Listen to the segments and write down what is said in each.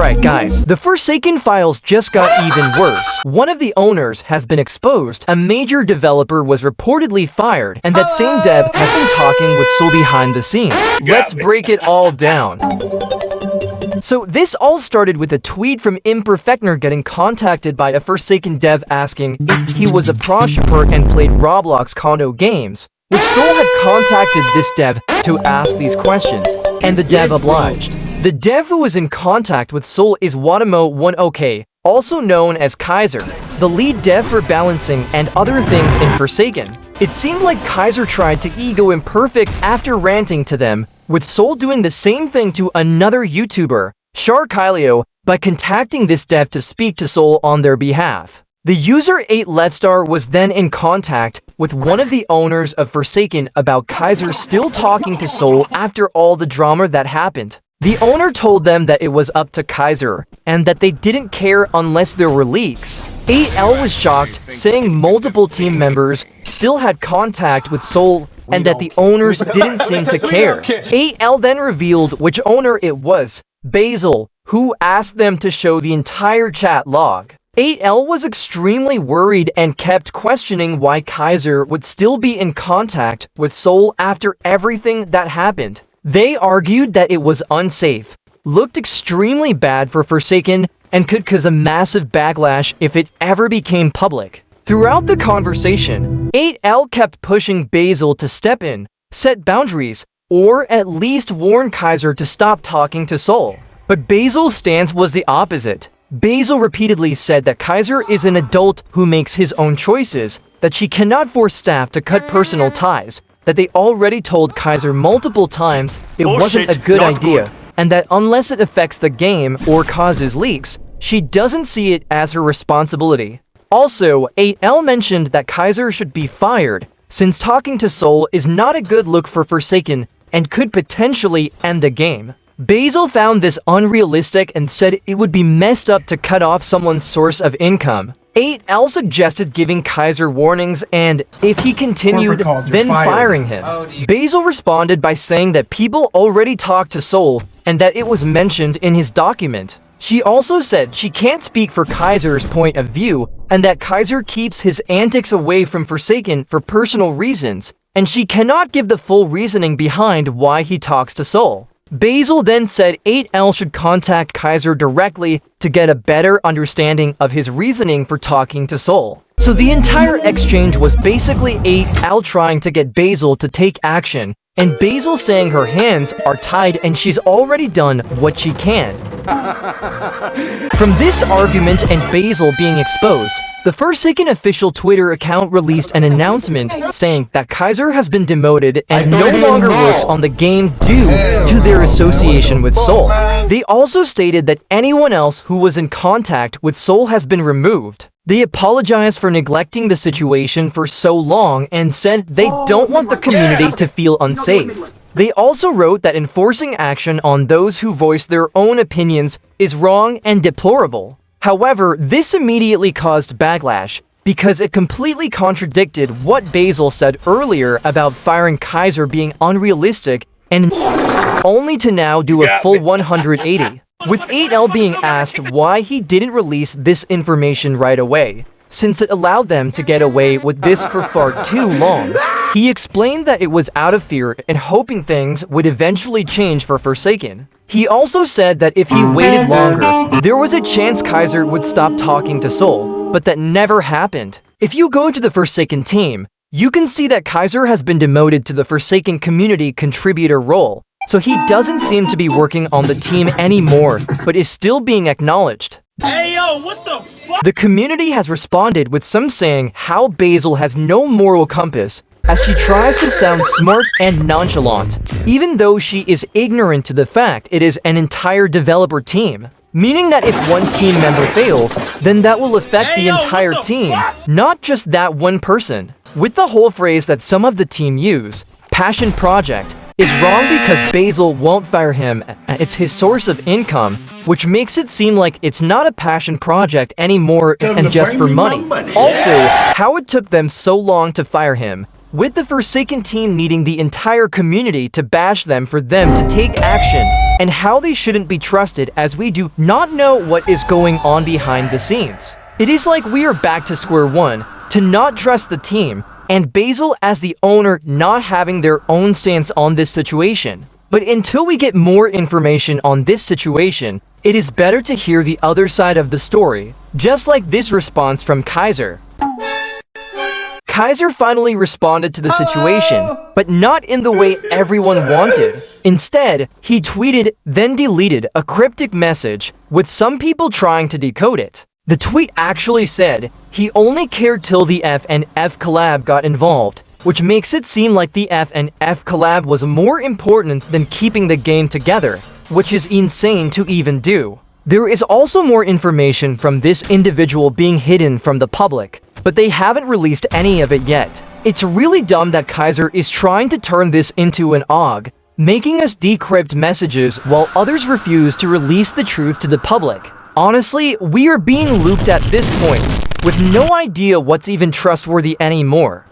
Alright guys, the Forsaken files just got even worse. One of the owners has been exposed, a major developer was reportedly fired, and that same dev has been talking with Soul behind the scenes. Let's break it all down. So this all started with a tweet from Imperfectner getting contacted by a Forsaken dev asking if he was a pro shipper and played Roblox condo games, which Soul had contacted this dev to ask these questions, and the dev obliged. The dev who was in contact with Soul is Watamo1OK, also known as Kaiser, the lead dev for balancing and other things in Forsaken. It seemed like Kaiser tried to ego Imperfect after ranting to them, with Soul doing the same thing to another YouTuber, Sharkylio, by contacting this dev to speak to Soul on their behalf. The user 8LeftStar was then in contact with one of the owners of Forsaken about Kaiser still talking to Soul after all the drama that happened. The owner told them that it was up to Kaiser, and that they didn't care unless there were leaks. 8L was shocked, saying multiple team members still had contact with Soul, and that the owners didn't seem to care. 8L then revealed which owner it was, Basil, who asked them to show the entire chat log. 8L was extremely worried and kept questioning why Kaiser would still be in contact with Soul after everything that happened. They argued that it was unsafe, looked extremely bad for Forsaken, and could cause a massive backlash if it ever became public. Throughout the conversation, 8L kept pushing Basil to step in, set boundaries, or at least warn Kaiser to stop talking to Soul. But Basil's stance was the opposite. Basil repeatedly said that Kaiser is an adult who makes his own choices, that she cannot force staff to cut personal ties, that they already told Kaiser multiple times it wasn't a good idea, and that unless it affects the game or causes leaks, she doesn't see it as her responsibility. Also, 8L mentioned that Kaiser should be fired, since talking to Soul is not a good look for Forsaken and could potentially end the game. Basil found this unrealistic and said it would be messed up to cut off someone's source of income. 8L suggested giving Kaiser warnings and, if he continued, then firing him. Basil responded by saying that people already talked to Soul and that it was mentioned in his document. She also said she can't speak for Kaiser's point of view and that Kaiser keeps his antics away from Forsaken for personal reasons, and she cannot give the full reasoning behind why he talks to Soul. Basil then said 8L should contact Kaiser directly to get a better understanding of his reasoning for talking to Soul. So the entire exchange was basically 8L trying to get Basil to take action, and Basil saying her hands are tied and she's already done what she can. From this argument and Basil being exposed, the Forsaken official Twitter account released an announcement saying that Kaiser has been demoted and no longer works on the game due to their association with Soul. They also stated that anyone else who was in contact with Soul has been removed. They apologized for neglecting the situation for so long and said they don't want the community to feel unsafe. They also wrote that enforcing action on those who voice their own opinions is wrong and deplorable. However, this immediately caused backlash because it completely contradicted what Basil said earlier about firing Kaiser being unrealistic and only to now do a full 180. With 8L being asked why he didn't release this information right away, since it allowed them to get away with this for far too long. He explained that it was out of fear and hoping things would eventually change for Forsaken. He also said that if he waited longer, there was a chance Kaiser would stop talking to Soul, but that never happened. If you go to the Forsaken team, you can see that Kaiser has been demoted to the Forsaken community contributor role, so he doesn't seem to be working on the team anymore, but is still being acknowledged. Hey yo, what the fuck? The community has responded with some saying how Basil has no moral compass, as she tries to sound smart and nonchalant, even though she is ignorant to the fact it is an entire developer team. Meaning that if one team member fails, then that will affect the entire team, not just that one person. With the whole phrase that some of the team use, passion project, is wrong because Basil won't fire him, it's his source of income, which makes it seem like it's not a passion project anymore and just for money. Also, how it took them so long to fire him, with the Forsaken team needing the entire community to bash them for them to take action, and how they shouldn't be trusted as we do not know what is going on behind the scenes. It is like we are back to square one, to not trust the team, and Basil as the owner not having their own stance on this situation. But until we get more information on this situation, it is better to hear the other side of the story, just like this response from Kaiser. Kaiser finally responded to the situation, but not in the way everyone wanted. Instead, he tweeted, then deleted a cryptic message, with some people trying to decode it. The tweet actually said, he only cared till the F and F collab got involved, which makes it seem like the F and F collab was more important than keeping the game together, which is insane to even do. There is also more information from this individual being hidden from the public, but they haven't released any of it yet. It's really dumb that Kaiser is trying to turn this into an AUG, making us decrypt messages while others refuse to release the truth to the public. Honestly, we are being looped at this point, with no idea what's even trustworthy anymore.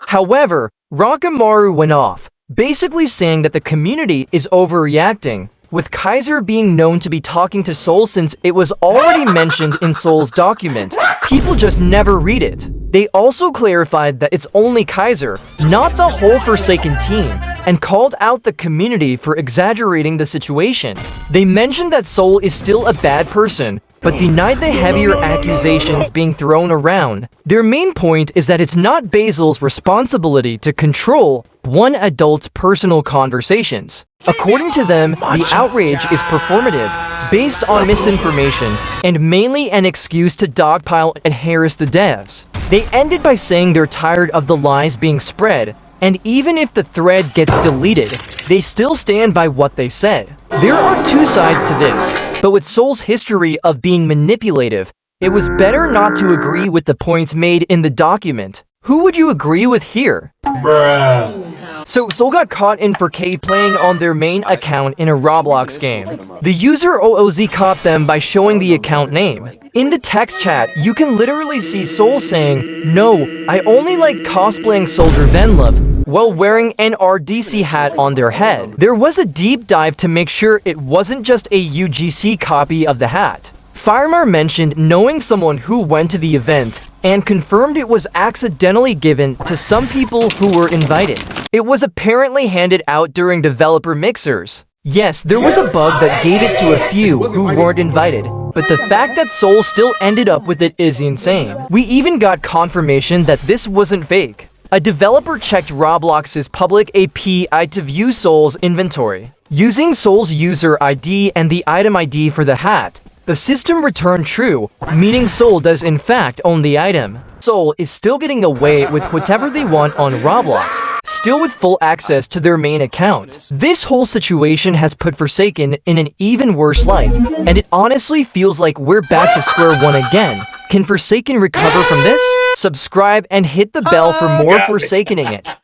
However, Rakamaru went off, basically saying that the community is overreacting, with Kaiser being known to be talking to Soul since it was already mentioned in Soul's document. People just never read it. They also clarified that it's only Kaiser, not the whole Forsaken team, and called out the community for exaggerating the situation. They mentioned that Soul is still a bad person, but denied the heavier accusations being thrown around. Their main point is that it's not Basil's responsibility to control one adult's personal conversations. According to them, the outrage is performative, based on misinformation, and mainly an excuse to dogpile and harass the devs. They ended by saying they're tired of the lies being spread, and even if the thread gets deleted, they still stand by what they said. There are two sides to this, but with Soul's history of being manipulative, it was better not to agree with the points made in the document. Who would you agree with here? So Soul got caught in 4K playing on their main account in a Roblox game. The user OOZ caught them by showing the account name. In the text chat, you can literally see Soul saying, "No, I only like cosplaying Soldier Venlove," while wearing an RDC hat on their head. There was a deep dive to make sure it wasn't just a UGC copy of the hat. Firemar mentioned knowing someone who went to the event and confirmed it was accidentally given to some people who were invited. It was apparently handed out during developer mixers. Yes, there was a bug that gave it to a few who weren't invited, but the fact that Soul still ended up with it is insane. We even got confirmation that this wasn't fake. A developer checked Roblox's public API to view Soul's inventory. Using Soul's user ID and the item ID for the hat, the system returned true, meaning Soul does in fact own the item. Soul is still getting away with whatever they want on Roblox, still with full access to their main account. This whole situation has put Forsaken in an even worse light, and it honestly feels like we're back to square one again. Can Forsaken recover from this? Subscribe and hit the bell for more Forsakening it.